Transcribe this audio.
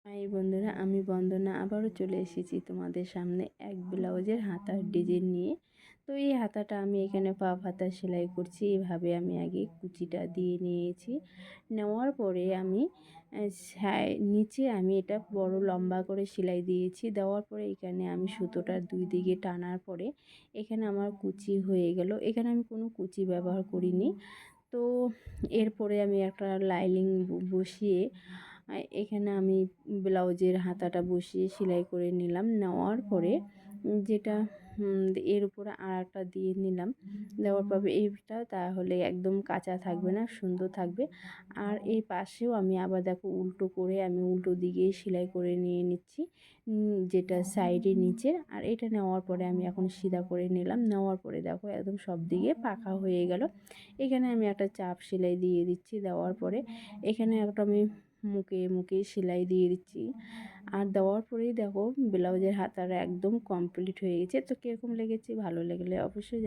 High বন্ধুরা, আমি বন্দনা আবারও চলে এসেছি তোমাদের সামনে এক ব্লাউজের হাতার ডিজাইন নিয়ে। তো এই হাতাটা আমি এখানে পাফ হাতা সেলাই করছি। এইভাবে আমি আগে কুচিটা দিয়ে নিয়েছি। নেওয়ার পরে আমি নিচে আমি এটা বড় লম্বা করে সেলাই দিয়েছি। দেওয়ার পরে এখানে আমি সুতোটা দুই দিকে টানার পরে এখানে আমার কুচি হয়ে গেল। এখানে আমি কোনো কুচি ব্যবহার করিনি। তো এরপরে আমি একটা লাইনিং বসিয়ে এখানে আমি ব্লাউজের হাতাটা বসিয়ে সেলাই করে নিলাম। নেওয়ার পরে যেটা এর উপরে আর একটা দিয়ে নিলাম। দেওয়ার পরে এইটা তাহলে একদম কাঁচা থাকবে না, সুন্দর থাকবে। আর এই পাশেও আমি আবার দেখো উল্টো করে আমি উল্টো দিকে সেলাই করে নিয়ে নিচ্ছি, যেটা সাইডে নিচে। আর এটা নেওয়ার পরে আমি এখন সিধা করে নিলাম। নেওয়ার পরে দেখো একদম সব দিকে পাকা হয়ে গেল। এখানে আমি একটা চাপ সেলাই দিয়ে দিচ্ছি। দেওয়ার পরে এখানে একটা আমি মুখে সেলাই দিয়ে দিচ্ছি। আর দেওয়ার পরেই দেখো ব্লাউজের হাতাটা একদম কমপ্লিট হয়ে গেছে। তো কীরকম লেগেছে, ভালো লাগলে অবশ্যই